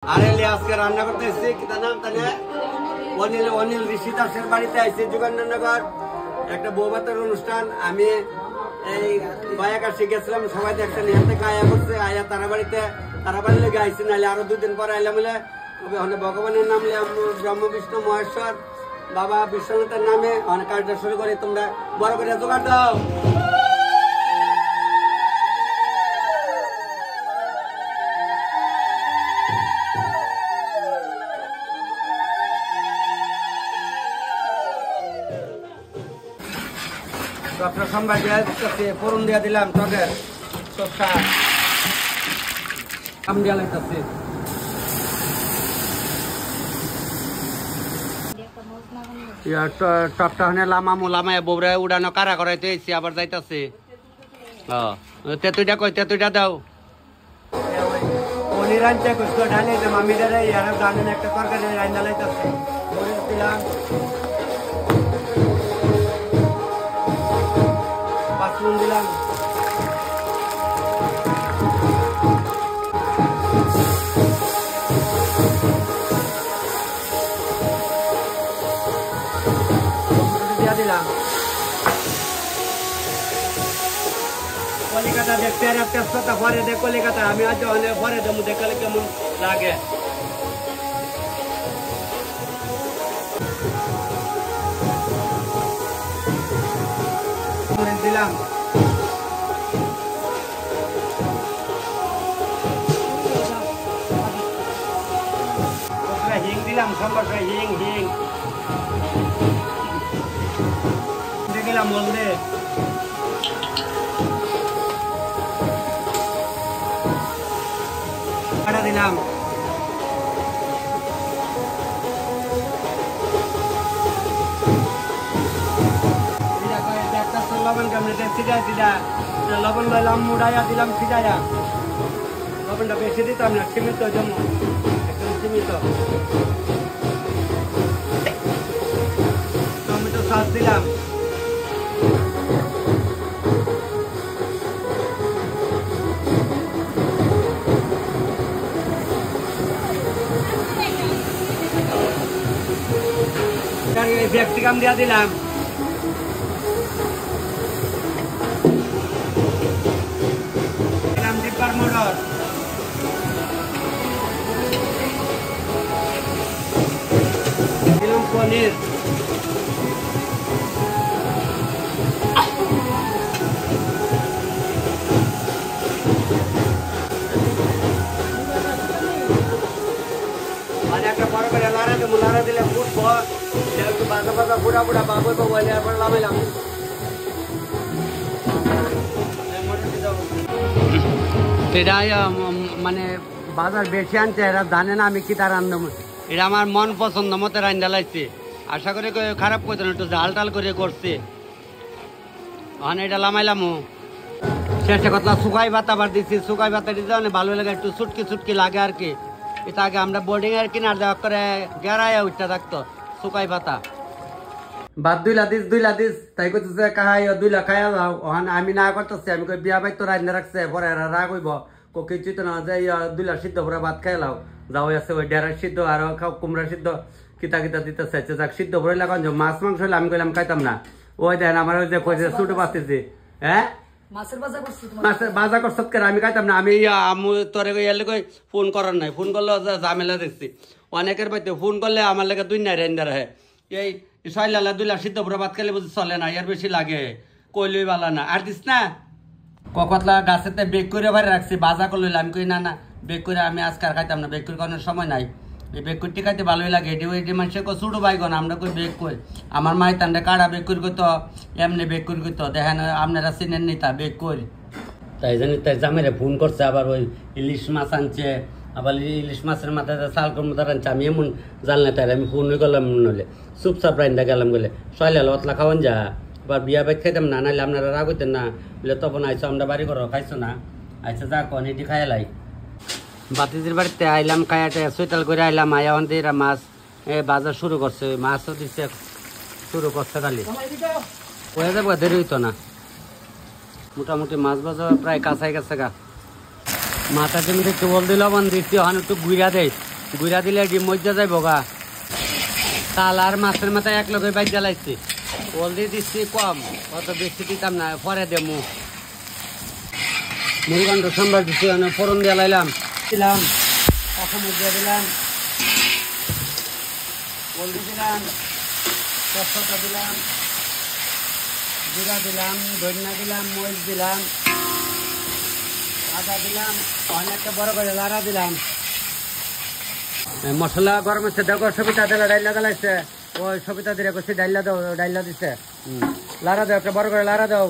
আরে আজকে রান্না করতে এসেছি কি নাম তাহলে অনিল অনিল ঋষি দাসের বাড়িতে আইছি যোগাননগর একটা বৌভাতের অনুষ্ঠান। আমি এই বায়াকাশি গেছিলাম, সবাই দেখছেন এখান থেকে আয়া করছে, আয়া তারা বাড়ি লেগে আইসি, নাহলে আরো 2 দিন পরে আইলাম বলে ভগবানের নাম ব্রহ্ম বিষ্ণু মহেশ্বর বাবা বিশ্বনাথের নামে অনেক কাজটা শুরু করে। তোমরা বড় করে জোগাড় দাও। আপনার সোমবার ফোরন দিয়া দিলাম, টকের সবটা আম দিয়া লাগতেছে। টপটা হনে লামামু লামায় বৌরা উড়ানো কারা করাইতে এসছি, আবার যাইতেছে। তেতুইটা কই, তেতুইটা দাও। পনির আনতে কষ্ট ঢালে মামিটারে ইয়ারা জানেন একটা তরকারি রান্না লাইতেছে। মরিচ দিলাম, পাঁচফোড়ন দিলাম, দিয়া দিলাম। কলিকাতা দেখতে আর একটা সপ্তাহ পরে দেখ কলিকাতা, আমি আজ অনেক পরে দেবো, দেখলে কেমন লাগে। দিলাম হিং দিলাম, সম্পর্ক হিং হিং দিলাম, বলতে দিলাম। লবণ কেমন লবণ লইলাম, মুড়াইয়া দিলাম, সিজাইয়া। লবণটা বেশি দিতাম না, সীমিত জন্য একদম সীমিত। টমেটো সস দিলাম, ক্যাপসিকাম দিয়া দিলাম, ডিপার মোটর, দিলাম পনির, একটা বড় করে লাড়া দেবো, লাড়া দিলে ফুটবো, একটু বাজা বাজা বুড়া বুড়া বাবু বলে এবার লামাইলাম। এটা মানে বাজার বেশি আনছে, এরা জানে না আমি কি তার রান্ধব। এটা আমার মন পছন্দ মতো রান্না লাগছে, আশা করি খারাপ করছে না, একটু ঝাল টাল করে করছে। এটা লামাইলাম। শেষে কথা শুকাই ভাতা আবার দিচ্ছি, শুকাই ভাতা দিতে মানে ভালো লাগে, একটু ছুটকি ছুটকি লাগে আর কি। এটা আগে আমরা বোর্ডিং এর কিনার দেওয়া করে গেরাইয়া উঠতে থাকতো শুকাই ভাতা। বাদ দুই লাদিস তাই করতেছে কাহাই 2 লাখ খাইয়া যাও। আমি না করতেছি, আমি কই বিয়া বাই তো রান্না রাখছে, পরে রাগ হইব কিছুই তো না যে 2 লাখ সিদ্ধ করে ভাত খাই লাও। যাও আছে ওই ডেরার সিদ্ধ আর খাও কুমড়া সিদ্ধ কিতা কিতা দিতে চাইছে, যাক সিদ্ধ করে লাগান। মাছ মাংস হইলে আমি কইলাম খাইতাম না। ওই দেন আমার ওই যে কইছে ছোট বাঁচতেছি, হ্যাঁ মাছের বাজা করছ কেন, আমি খাইতাম না। আমি তোরে এলে কই ফোন করার নাই, ফোন করলে ঝামেলা দেখছি। অনেকের বাড়িতে ফোন করলে আমার লেগে 2 নাই রেন্ডার হয়। এই 6 লাখ 2 লাখ সিদ্ধ করে ভাত খেলে বুঝি চলে না, এর বেশি লাগে, কইলই বালা না। আর দিস না কতলা গাছেতে বেগ করে ভাই রাখছি, বাজা করলে আমি কই না না বেগ করে আমি আজকে আর খাইতাম না, বেগ করে কোনো সময় নাই। এই বেগ করতে খাইতে ভালোই লাগে। এটি মানুষের ছোটো বাইগন, আমরা কই বেগ কই। আমার মাই তান্ডে কাড়া বেগ করে করতো, এমনি বেগ করে করতো, দেখেন আপনারা চিনেন নি তা বেগ করি। তাই জানি তাই জামেরে ফোন করছে, আবার ওই ইলিশ মাছ আনছে, আবার ইলিশ মাছের মাথায় চাল কর্মদার আনছে। আমি এমন জানলে তাই আমি ফোন করলাম, নইলে চুপচাপ রান্না গেলাম গেলে সয়লা অতলা খাওয়ান যা। আবার বিয়া বাইক খাইতাম না, নাহলে আপনারা রাগ হইতেন না বলে, তখন আইসো আমরা বাড়ি করো খাইছো না, আইসা যা কন এটি খাইলাই। বাতিজির বাড়িতে আইলাম, খাইয়াটা সুইতাল করে আইলাম। আয়া অন্তে এরা মাছ বাজার শুরু করছে, মাছও দিচ্ছে শুরু করছে খালি হয়ে যাবো, দেরি হইতো না। মোটামুটি মাছ বাজার প্রায় কাছাই গেছে গা। মাথার জমিতে একটু বল দিল, লবণ দিচ্ছি, ওখানে একটু গুইরা দেয়। গুড়া দিলে ডিম মজ্জা যাইব গা। তাল আর মাছের মাথায় এক লগে বাইক জ্বালাইছি, হলদি দিচ্ছি কম, অত বেশি দিতাম না, পরে দেবো। মুড়িগন্ড সম্বার দিচ্ছি, ফোড়ন দিয়ে লাইলাম, দিলাম অসমুদ দিয়ে দিলাম, হলদি দিলাম, তেজপাতা দিলাম, জিরা দিলাম, ধনিয়া দিলাম, মরিচ দিলাম, আদা দিলাম, অনেকটা বড় করে লাড়া দিলাম। মশলা গরম হচ্ছে, দেখো সবিতা দিলে ডাইলা গালাইছে, ওই সবিতা দিয়ে করছি ডাইলা দাও, ডাইলা দিছে। লাড়া দাও, একটা বড় করে লাড়া দাও,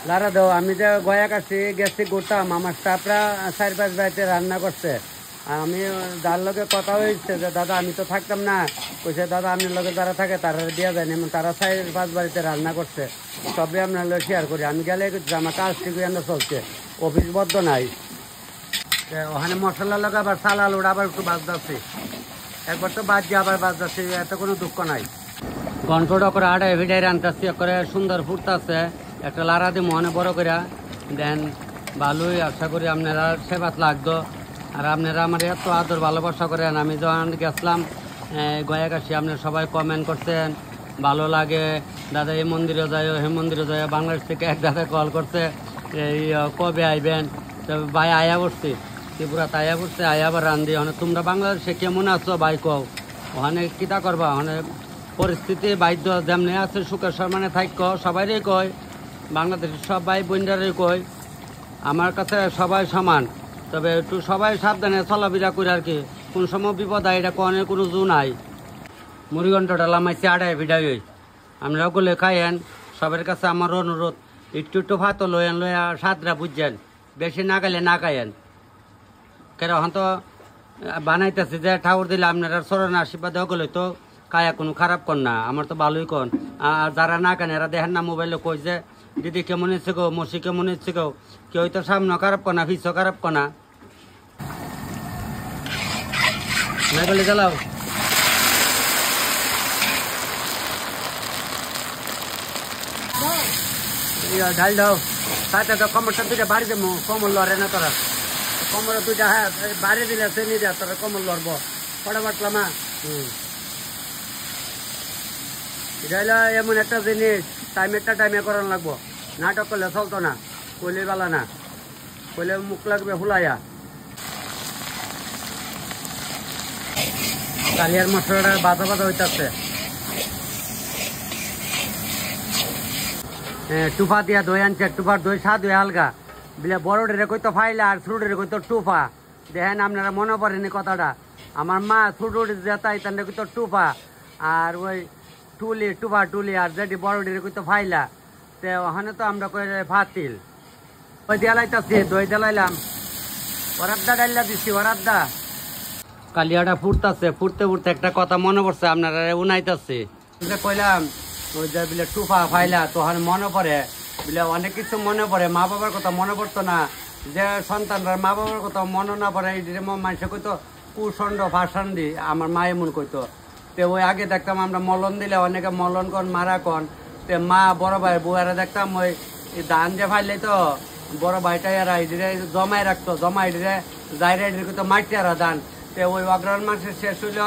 লাড়া দাও। আমি যে গয়া কাছি গেছি ঘুরতাম, আমার স্টাফরা 4-5 বাড়িতে রান্না করছে। আমি যার লগে কথা হয়েছে যে দাদা আমি তো থাকতাম না, কইছে দাদা আপনার লগে যারা থাকে তারা দেওয়া যায় না, তারা 4-5 বাড়িতে রান্না করছে, সবই আপনার লগে শেয়ার করি। আমি গেলে আমার কাজ ঠিক আমরা চলছে, অফিস বদ্ধ নাই। ওখানে মশলা লগা আবার চাল আলুটা আবার একটু বাজ যাচ্ছে, একবার তো বাদ দিয়ে আবার বাজ যাচ্ছে, এত কোনো দুঃখ নাই। গন্ঠটা করে আড়াই ভিটাই রান্তাছি করে সুন্দর ফুটতেছে, একটা লাড়া দিয়ে মনে বড় করে দেন। ভালোই আশা করি আপনারা সেবাত লাগতো, আর আপনারা আমার এত আদর ভালোবাসা করেন। আমি যখন গেছিলাম গয়া কাশি, আপনারা সবাই কমেন্ট করছেন ভালো লাগে, দাদা এই মন্দিরে যায়, হে মন্দিরে যায়। বাংলাদেশ থেকে এক দাদা কল করছে এই কবে আইবেন, ভাই আয়া পড়ছি, ত্রিপুরাতে আয়া পড়ছে, আয়া আবার রান্ধি। ওখানে তোমরা বাংলাদেশে কেমন আছো ভাই কও, ওখানে কিতা করবা, ওখানে পরিস্থিতি বাধ্য যেমনি আছে সুখের সম্মানে থাক, সবাইরই কয়, বাংলাদেশের সব ভাই বোনরাই কয় আমার কাছে সবাই সমান, তবে একটু সবাই সাবধানে চলাফেরা করে আর কি, কোন সময় বিপদ হয় এটা কনের কোনো জু নাই। মুড়িঘণ্টটা লামাইছি আড়াই ভিড়াই, আপনারাও গলে খাইয়েন। সবার কাছে আমার অনুরোধ, একটু একটু ভাত লয়েন, লইয়া স্বাদরা বুঝছেন, বেশি না খাইলে না খাইয়েন। কেন এখন তো বানাইতেছি যে ঠাকুর দিলে আপনারা চরণ আশীর্বাদ গেলে তো কায়া কোনো খারাপ কর না, আমার তো ভালোই কন। আর যারা না কেন এরা দেখেন না মোবাইলে কই যে দিদি কেমন ইচ্ছে গো, মসি কেমন ইচ্ছে গো, কেউ তো সামনে খারাপ কনা, পিছও খারাপ কনা না বলে জ্বালাও। ঢাল দাও, তাতে তো কমরটা দুইটা বাড়ি দেবো, কমল লড়ে না তোরা, কমর দুইটা হ্যাঁ বাড়ি দিলে সে নিয়ে তোরা কমল লড়বো, পড়া বাটলাম। এটা হলো এমন একটা জিনিস, টাইমে করানো লাগবো, নাটক করলে চলতো না, কইলে বালা না, কইলে মুখ লাগবে ফুলাইয়া। কালিয়ার মশলাটা বাজা বাজা হইতেছে, টুফা দিয়া দই আনছে, টুফার দই স্বাদ হয়ে হালকা, বিলে বড় ডেরে কইতো ফাইলা আর ছোট ডেরে কইতো টুফা। দেখেন আপনারা মনে পড়েনি কথাটা, আমার মা ছোট যেতাই তাহলে কইতো টুফা, আর ওই টুলি টুফা টুলি, আর যেটি বড় ডেরে কইতো ফাইলা। তো ওখানে তো আমরা কই ফাতিল, ওই দেলাইতাছি দই দেলাইলাম, ওরাদ্দা ডাইলা দিচ্ছি, ওরাদ্দা। কালিয়াটা ফুটতেছে, ফুটতে ফুটতে একটা কথা মনে পড়ছে, আপনারা উনাইতেছে কইলাম ওই যে বিলে টুফা ফাইলা, তখন মনে পড়ে বিলে অনেক কিছু মনে পড়ে, মা বাবার কথা মনে পড়তো না, যে সন্তানরা মা বাবার কথা মনে না পড়ে এই মানুষে কইতো কুষণ্ড ভাষণ দি, আমার মা এমন কইতো। তো ওই আগে দেখতাম আমরা মলন দিলে অনেকে মলন কন মারা কন, তো মা বড় ভাই বউয়ারা দেখতাম ওই ধান যে ফাইলে তো বড় ভাইটা এরা এদিকে জমাই রাখতো, জমাই দিলে যাইরা এদিকে কইতো মাটিয়ারা ধান। তো ওই অগ্রহণ মাসের শেষ হইলে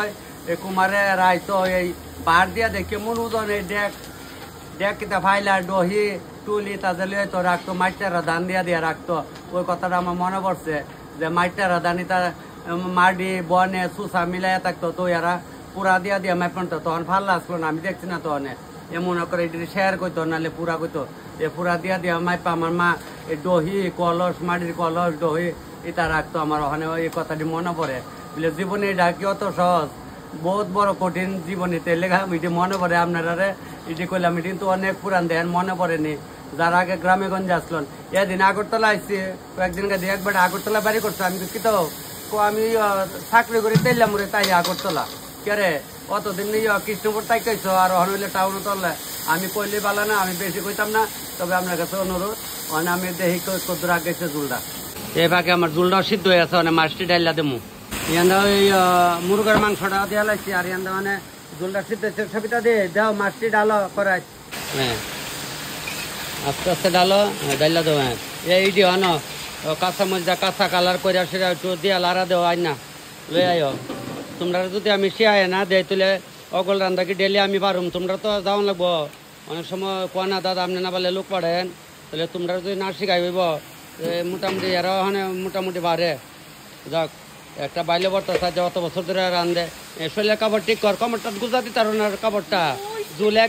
এই কুমারে রাইতো এই বার দিয়া দেখে মন উদন এই ডেক কিতা ফাইলা ডহি টুলি তাদের তো রাখতো, মাটিয়ারা ধান দিয়া রাখতো। ওই কথাটা আমার মনে পড়ছে যে মাটিয়ারা ধানি তার মাটি বনে সুসা মিলাইয়া থাকতো, তো এরা পুরা দিয়া মাইপনতো, তখন ভালো আসলো না, আমি দেখছি না তখন এমন করে এটি শেয়ার করতো, নাহলে পুরা করতো, এ পুরা দিয়া মাইপা আমার মা এই দহি কলস, মাটির কলস দহি এটা রাখতো। আমার ওখানে এই কথাটি মনে পড়ে, বলে জীবনে এটা কি অত সহজ, বহুত বড় কঠিন জীবনীতে লেখা, এটি মনে পড়ে আপনারা এটি করলাম। এটি কিন্তু অনেক পুরান দেন, মনে পড়েনি যারা আগে গ্রামে গঞ্জে আসলেন। এদিন আগরতলা আসছি, কয়েকদিন কাছে একবার আগরতলা বাড়ি করছে, আমি কি তো আমি চাকরি করে তেলাম রে, তাই আগরতলা কেরে অতদিন কৃষ্ণপুর তাই কইছো, আর হন হইলে টাউনে তললে আমি কইলে বালা না, আমি বেশি কইতাম না, তবে আপনার কাছে অনুরোধ, আমি দেখি কদ্দুর আগেছে জুলটা, এই ভাগে আমার জুলটা সিদ্ধ হয়ে আছে, মানে মাছটি ডাইলা দেবো। ইয়ান্দা ওই মুরগার মাংসটা দেওয়া লাগছে, আর ইয়ান্দা মানে জুলটা সিদ্ধ ছবিটা দিয়ে দাও, মাছটি ডালো করাই, হ্যাঁ আস্তে আস্তে ডালো, ডাইলা দেবো। হ্যাঁ এইটি হন কাঁচা মরিচা কাঁচা কালার করে সেটা একটু দিয়া লাড়া দেওয়া, আই না লই আইও তোমরা যদি আমি শিয়ায় না দেয় তাহলে অকল রান্দা কি ডেলি আমি পারুম তোমরা তো যাওয়ান লাগবো অনেক সময় কোয়া না দাদা আপনি না পারলে লোক পাড়েন তাহলে তোমরা যদি না শিখাই হইব মোটামুটি এরা ওখানে মোটামুটি বাড়ে যাক একটা বাইলে বর্তা সাহায্য অত বছর ধরে রান্ধে শরীরের কাপড় ঠিক কর কাপড়টা গুজা দিতে পারো না কাপড়টা জুলে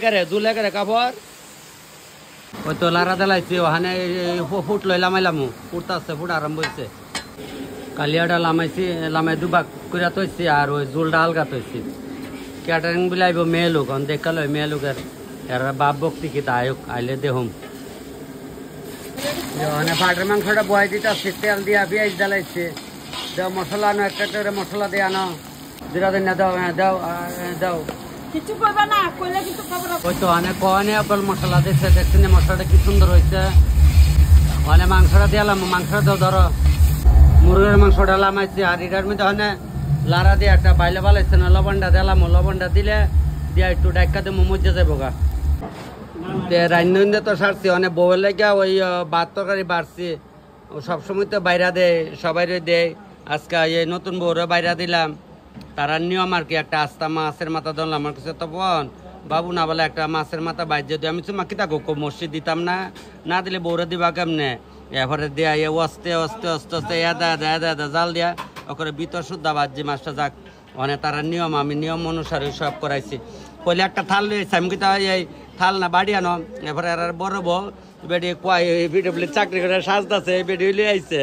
গেরে কাপড় ওই তো লারা দেলাইছি ওখানে ফুট লই লামাইলামু ফুটতে আসছে ফুট আরম্ভ হয়েছে কালিয়াটা লামাই দুবাক করে তৈছি আর ওই জোলটা আলগা তৈছি ক্যাটারিং বিলাইব মেয়ে লোক দেখা লই মেয়ে লোকের এরা বাপ ভক্তি কি তা আয়ুক আইলে দেহম মানে পাটের মাংসটা বয়াই দিতে আসছে তেল দিয়া পেঁয়াজ জ্বালাইছে দাও মশলা আনো একটা করে মশলা দিয়ে আনো জিরা দিন দাও দাও দাও কিছু করবে না কইলে কিছু খবর ওই তো অনেক কনে অকল মশলা দিচ্ছে দেখছেন মশলাটা কি সুন্দর হয়েছে অনেক মাংসটা দিলাম মাংসটা দাও ধরো মুরগের মাংসটা লামাইছি আর এটার মধ্যে অনেক লারা দিয়ে একটা বাইলে বালাইছে না লবণটা দিলাম লবণটা দিলে দিয়ে একটু ডাক্কা দিয়ে মজা যাবো গা রান্না তো সারছি অনেক বউয়ের লেগে ওই ভাত তরকারি বাড়ছি ও সবসময় তো বাইরা দেয় সবাই দেয় আজকে এই নতুন বউরে বাইরা দিলাম তারা নিয়ম আর কি একটা আস্তা মাছের মাথা ধরলাম আমার কাছে তো বোন বাবু না বলে একটা মাছের মাথা বাইর যদি আমি তো মাকি থাকো মসজিদ দিতাম না না দিলে বউরে দিবা কেমনে এরপরে দেয়া অস্তে অস্তে অস্তে অস্তে দা জাল দিয়া ওখানে ভিতর শুদ্ধা বাজি মাছটা যাক অনেক তারা নিয়ম আমি নিয়ম অনুসারে সব করাইছি পহলে একটা থাল লইছি আমি কিন্তু এই থাল না বাড়ি আনো এরপরে আর বড় বউ বেডি কয় বিডব্লিউ চাকরি করে সাজতেছে বেডি লিয়ে আইছে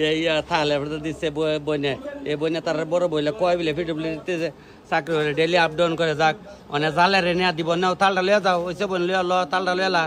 এই থাল এরপরে দিচ্ছে বইনে এই বইনে তার বড় বইলে কয় বিলে বিডব্লিউ দিতেছে চাকরি করে ডেলি আপ ডাউন করে যাক অনেক জালের নিয়ে দিব নাও থালটা লিয়ে যাও ওইসে বইন লিয়ে ল তালটা লিয়ে লা